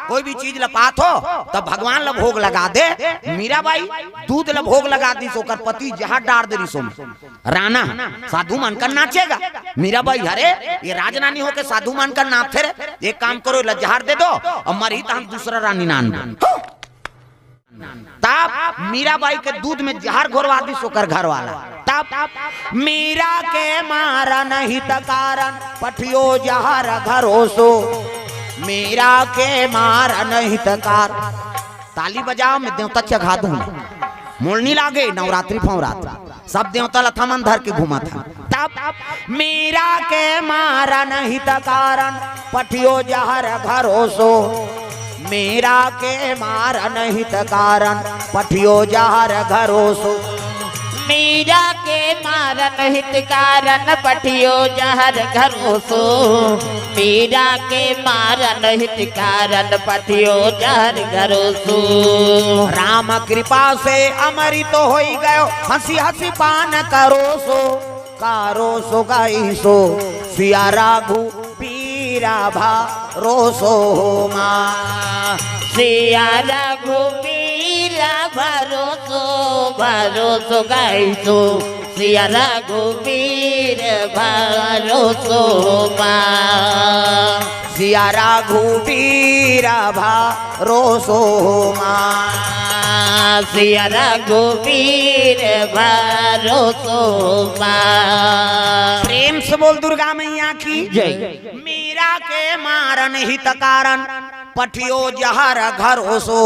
कोई भी चीज लपात हो तब भगवान ला भोग लगा दे। मीराबाई दूध ला भोग लगा दी सोकर पति जहां डार दे रिसो में राणा साधु मानकर नाचेगा। मीराबाई अरे ये राजरानी होके साधु मानकर नाचे रे, एक काम करो लजहार दे दो और मरी तो हम दूसरा रानी नान। तब मीराबाई के दूध में जहर घोरवा दी सोकर घर वाला। तब मीरा के मारा नहीं तकारन पठियो जहर घरो सो, मीरा के मारा नहीं तकार। ताली बजाओ मैं देवता चघा दूं, मोलनी लागे नवरात्रि फवरात्रि सब देवता लथमन धर के घुमा था। तब मीरा के मारा नहीं तकारन पठियो जहर घरो सो, मीरा के मारा नहीं तकारन पठियो जहर घरो सो, मीरा के मारन हित कारण पठियो जहर घरो सो, मीरा के मारन हित कारण पठियो जहर घरो सो। राम कृपा से अमृत हो गयो हंसी हंसी पान करो सो, कारो सो गाई सो सिया राघु पीरा भा रोसो माँ, सिया राघु पीरा भरोसो भरोसो गाइसो, सिया राघु पीर भरोसो माँ, सिया राघु पीरा भा रोसो माँ, सिया राघु पीर भरोसो माँ। प्रेम से बोल दुर्गा मैया की जय। मीरा के मारन हित कारण पठियो जहर घर ओसो,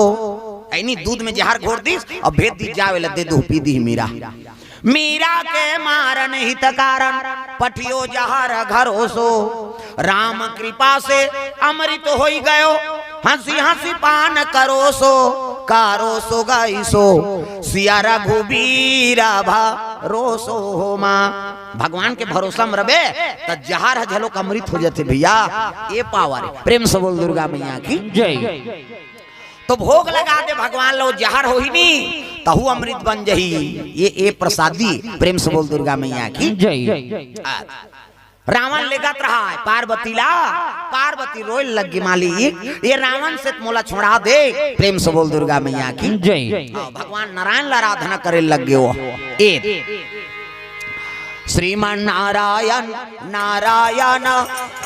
ऐनी दूध में जहर घोर दी और भेद दी जावे दे दो पी दी मीरा। मीरा के मारन हित कारण पठियो जहर घर ओसो, राम कृपा से अमृत हो गयो हंसी हंसी पान करो सो, कारो सो गाई सो सिया रघुबीरा भा रोसो हो माँ। भगवान के भरोसा में रबे तो जहर झलो अमृत हो जाते भैया, ये पावर है। प्रेम से बोल दुर्गा मैया की जय। तो भोग लगा दे भगवान लो जहर हो ही नहीं तहु अमृत बन जही, ये प्रसादी। प्रेम से बोल दुर्गा मैया की जय। रावण लेगत रहा है पार्वती ला, पार्वती रोए लगी मालिक ये रावण से मोला छोड़ा दे। प्रेम से बोल दुर्गा मैया की जय। भगवान नारायण ला आराधना करे लग गए वो। श्रीमन नारायण नारायण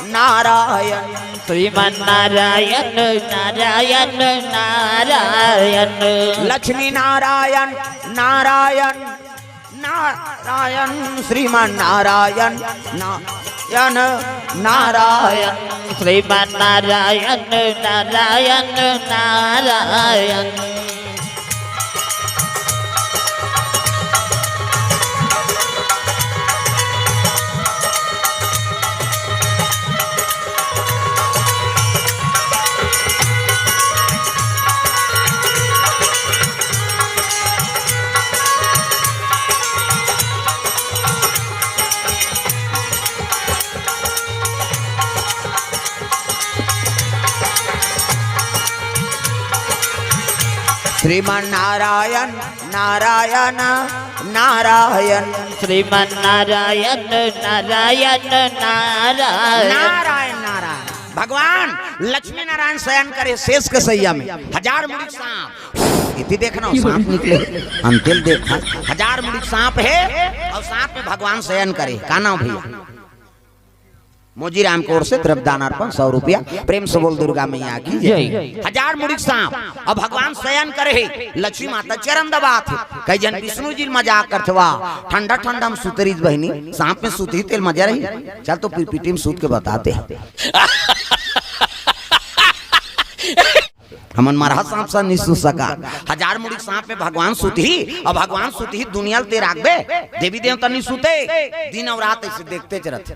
नारायण, श्रीमन नारायण नारायण नारायण, लक्ष्मी नारायण नारायण नारायण, श्रीमन नारायण नारायण नारायण, श्रीमन नारायण नारायण नारायण। श्रीमन नारायण नारायण नारायण, श्रीमन नारायण नारायण नारायण, नारायण नारायण। भगवान लक्ष्मी नारायण शयन करे शेष के सैया में, हजार मुड़ी सांप इति देखना सांप निकले हम दिल देखा, हजार मुड़ी सांप है और सांप में भगवान शयन करे। का नाम भैया? मोजी राम की ओर से द्रव्यदान अर्पण 100 रुपया। प्रेम से बोल दुर्गा मैया की जय। हजार मुड़ी सांप और भगवान शयन करे, लक्ष्मी माता चरण दबात कई जन विष्णु जी मजाक करथवा, ठंडा ठंडा हम सुतरी बहनी सांप में सुती तेल मजा रही। चल तो फिर पीटी में सूत के बताते हमन मरहा सांप सा निसु सका। हजार मुड़ी सांप में भगवान सुती और भगवान सुती दुनिया ते राखबे, देवी देवता नहीं सुते दिन और रात ऐसे देखते चलते।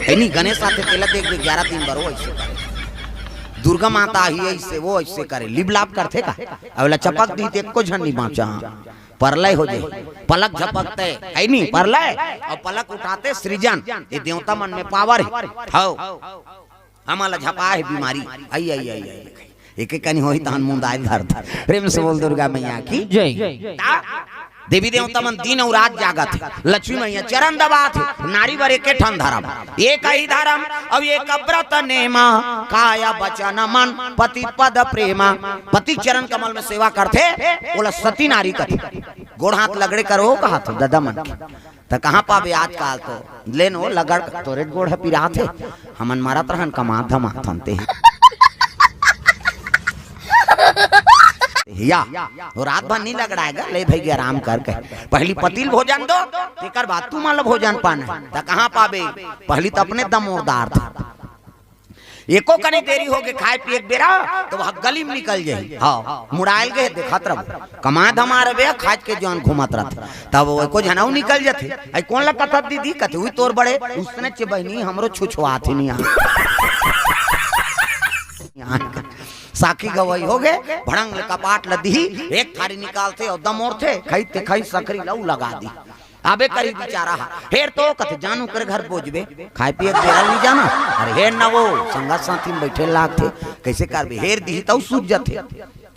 नहीं गणेश आते तेला देख 11 दिन भर वो ऐसे करे, दुर्गा माता ही ऐसे वो ऐसे करे, लिप लाप करते का अवला चपक दी ते को झन नहीं बाचा, परलय हो जाए पलक झपकते है नहीं परलय और पलक उठाते सृजन। ये देवता मन में पावर है, हमारा झपा है बीमारी आई आई आई आई एक एक कनी होई तहन मुंदाई धर। प्रेम से बोल दुर्गा मैया की जय। देवी देवता मन दिन और रात जागत है, लक्ष्मी मैया चरण दबात है, नारी वर एक ठन धर्म, एक ही धर्म अब एक व्रत नेमा, काया वचन मन पति पद प्रेमा। पति चरण कमल में सेवा करते बोला सती नारी कथे, गोड़ हाथ लगड़े करो कहा तो दादा मन तो कहाँ पावे आजकल तो लेनो लगड़ तोरे गोड़ है पिरा थे हमन मारत रहन कमा धमा थनते या वो रात भर नहीं लगड़ाएगा, ले भाई आराम करके पहली पतिल भोजन दो तेकर बाद तू मान भोजन पाना तो कहाँ पावे, पहली तो अपने दमोरदार था, एको कनी देरी हो गए खाए पिए बेरा तो वह गली में निकल जाए, हाँ मुड़ाइल गए देखत रह कमा धमा रहे खाज के जौन घूमत रहते तब वो को झनाऊ निकल जाते। आई कौन ला कथत दीदी कथे हुई तोर बड़े उसने चे बहनी हमरो छुछुआ थे नहीं साखी गवई हो गए भड़ंग कपाट लदी एक थारी निकालते और दमोर थे खाई खाई सकरी लऊ लगा दी आबे करी बेचारा हेर तो कथे जानू कर घर पहुंचबे खाए पिए बेरल नहीं जाना, अरे हेर ना वो संगत साथी में बैठे लाग थे कैसे करबे हेर दी तो सूझ जाते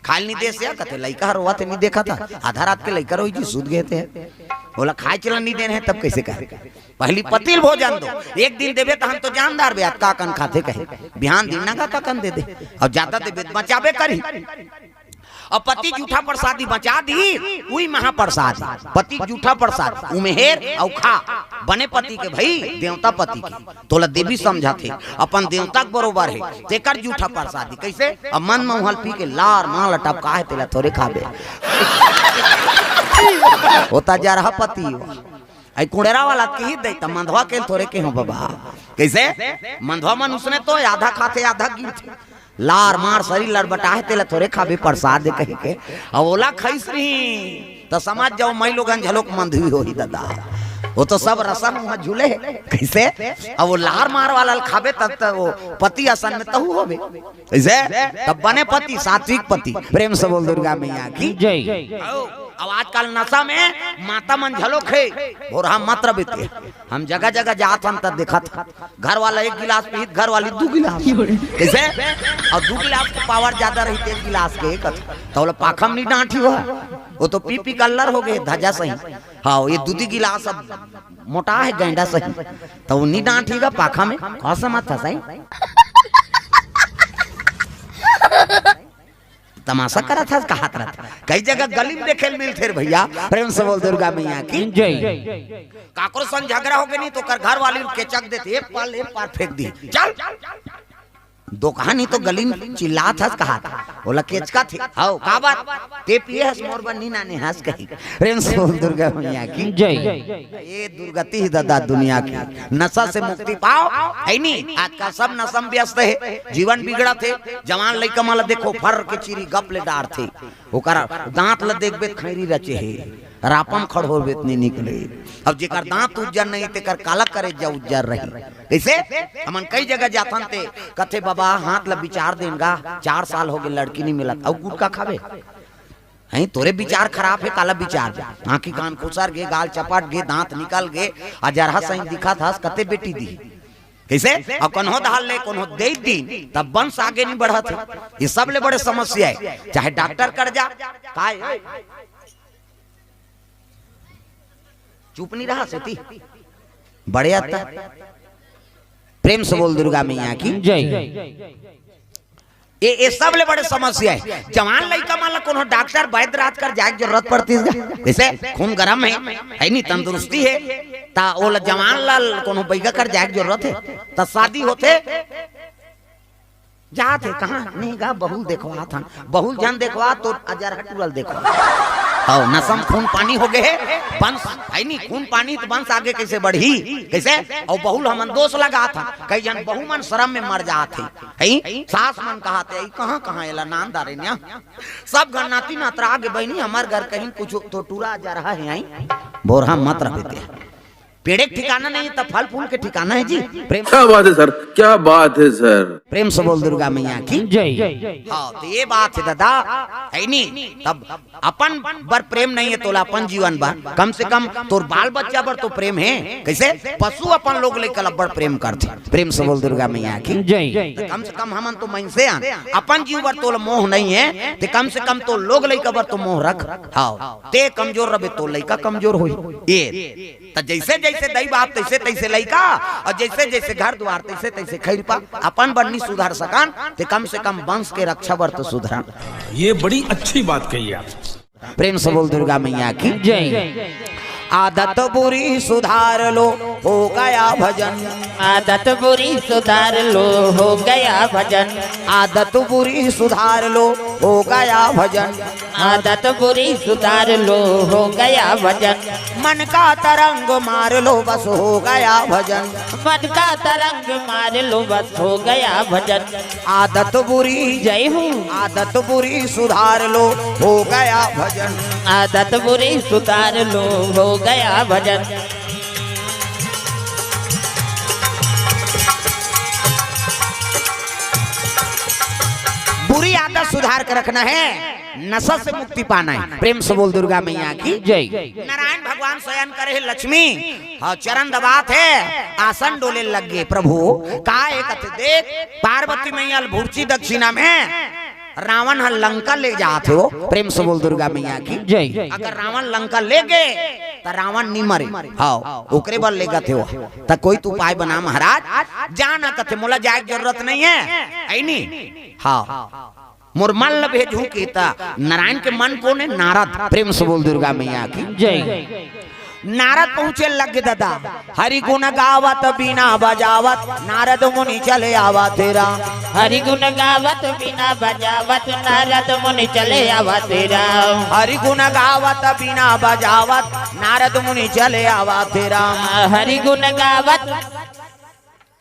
खाल नहीं दे से कथे लइका हरवा थे नहीं देखा था आधा रात के लइका रोई जी सूझ गए थे बोला खाए चलन नहीं देने तब कैसे करे, पहली पतिल भोजन दो एक दिन देवे तो हम तो जानदार बे का कन खाते कहे बिहान दिन ना का कन दे दे और ज्यादा देवे बचाबे करी और पति जूठा प्रसादी बचा दी वही महाप्रसाद पति जूठा प्रसाद उमेहेर और खा बने पति के भाई देवता पति के तोला देवी समझा थे अपन देवता के बरोबर है तेकर जूठा प्रसादी कैसे अब मन में उहल पी के लार मां लटप का है तेला थोड़े खाबे होता जा रहा पति आई कुड़ेरा वाला के ही दे त मंधवा के थोड़े के हो बाबा कैसे मंधवा मन उसने तो आधा खाते आधा गिरते लार मार शरीर लड़बटा है तेला थोड़े खाबे प्रसाद दे कह के अब ओला खैस रही तो समझ जाओ मई लोगन झलोक मंधवी हो ही दादा वो तो सब रसम वहां झूले कैसे अब वो लार मार वाला खाबे तब तो वो पति आसन में तहु होबे कैसे तब बने पति सात्विक पति प्रेम से बोल दुर्गा मैया की जय। अब आजकल नशा में माता मन झलोक है और हम मात्र बीते हम जगह जगह जात हम तब देखा था घर वाला एक गिलास पीत घर वाली 2 गिलास कैसे और 2 गिलास की पावर ज्यादा रही 1 गिलास के तो पाखम नहीं डांटी हुआ वो तो पी पी कलर हो गए धजा सही हाँ ये 2 गिलास अब मोटा है गैंडा सही तो वो नहीं डांटीगा पाखा में कौन मत था सही तमाशा करा था कहा था कई जगह गली में देखे मिलते भैया प्रेम से बोल दुर्गा मैया की जय। काकरो संग झगड़ा हो गए नहीं तो कर घर वाली के चक देते एक पार फेंक दी चल दो कहानी तो गली में चिल्ला था कहा था बोला केचका थे आओ का बात ते पिए हस मोर बन्नी नाने हंस कही प्रेम से बोल दुर्गा मैया की जय। ये दुर्गति ही दादा दुनिया की नशा से मुक्ति पाओ है नहीं आज का सब नशा में व्यस्त है जीवन बिगड़ा थे जवान लइका माला देखो फर के चिरी गप ले डार थे ओकरा दांत ल देखबे खैरी रचे है रापम खड़ हो बेतनी निकले अब जेकर दांत उज्जर नहीं तेकर काला करे जा उज्जर रही कैसे हमन कई जगह जाथन ते कथे बाबा हाथ ला विचार देंगा 4 साल हो गए लड़की नहीं मिलत और गुटका खावे हैं तोरे विचार खराब है काला विचार आंखी कान खुसर गे गाल चपट गे दांत निकल गे अजरहा सही दिखा था कते बेटी दी कैसे अब कन्हो दाल ले कन्हो दे दी तब वंश आगे नहीं बढ़त ये सब ले बड़े समस्या है चाहे डॉक्टर कर जा काय चुप नहीं रहा सेती बड़े आता प्रेम से बोल दुर्गा मैया की जय। ये सब ले बड़े समस्या है जवान लइका माला कोनो डॉक्टर वैद्य रात कर जाए जरूरत पड़ती है जैसे खून गरम है नहीं तंदुरुस्ती है ता ओ जवान लाल कोनो बैगा कर जाए जरूरत है ता शादी होते जाते कहाँ नहीं गा बहुल देखवा था बहुल जन देखवा तो अजर हटुरल देखवा और नसम खून पानी हो गए वंश है नहीं खून पानी तो वंश आगे कैसे बढ़ी कैसे और बहुल हमन दोष लगा था कई जन बहु मन शर्म में मर जाते है सास मन कहाते कहाँ कहाँ एला नान दारे न्या सब घर नाती नातरा आगे बहनी हमार घर कहीं कुछ तो टूरा जा रहा है बोरा मत रहते पेड़ के ठिकाना नहीं है तो फल फूल के ठिकाना है जी। प्रेम क्या बात है सर, क्या बात है सर। प्रेम से बोल दुर्गा मैया की जय। हाँ तो ये बात है दादा, है नहीं तब अपन बर प्रेम नहीं है तोला अपन जीवन बा, कम से कम तोर बाल बच्चा पर तो प्रेम है। कैसे पशु अपन लोग लेकर बड़ प्रेम करते। प्रेम से बोल दुर्गा मैया की जय। तो कम से कम हमन तो मन से अपन जीव बर तो मोह नहीं है, तो कम से कम तो लोग लइका बर तो मोह रख। हाँ ते कमजोर रहे तो लइका कमजोर होई। ये तो जैसे जैसे दई बाप तैसे तैसे लइका, और जैसे जैसे घर द्वार तैसे तैसे खैर पा। अपन बन्नी सुधार सकन ते कम से कम वंश के रक्षा बर तो सुधरा। ये बड़ी अच्छी बात कही आप। प्रेम से बोल दुर्गा मैया की जय। आदत बुरी सुधार लो हो गया भजन, आदत बुरी सुधार लो हो गया भजन, आदत बुरी सुधार लो हो गया भजन, आदत बुरी सुधार लो हो गया भजन, मन का तरंग मार लो बस हो गया भजन, मन का तरंग मार लो बस हो गया भजन। आदत बुरी जय हो। आदत बुरी सुधार लो हो गया भजन, आदत बुरी सुधार लो हो गया भजन। बुरी आदत सुधार कर रखना है, नशा से मुक्ति पाना है। प्रेम से बोल दुर्गा मैया की जय। नारायण भगवान शयन करे है लक्ष्मी, हाँ चरण दबात है, आसन डोले लग गए। प्रभु का एक देख पार्वती मैया भूर्ची दक्षिणा में रावण हल लंका ले जाते हो। प्रेम से बोल दुर्गा मैया की जय। अगर रावण लंका ले गए तो रावण नहीं मरे। हाँ ओकरे बल ले गए हो तो कोई तू उपाय बना महाराज, जाना कथे मोला जाए जरूरत नहीं है। आई नहीं हाँ मुरमल भेजू की नारायण के मन को ने नारद। प्रेम से बोल दुर्गा मैया की जय। नारद पहुंचे लगे दादा, हरि गुण गावत बिना बजावत नारद मुनि चले आवा तेरा, हरि गुण गावत बिना बजावत नारद मुनि चले आवा तेरा, हरि गुण गावत बिना बजावत नारद मुनि चले आवा तेरा, हरि गुण गावत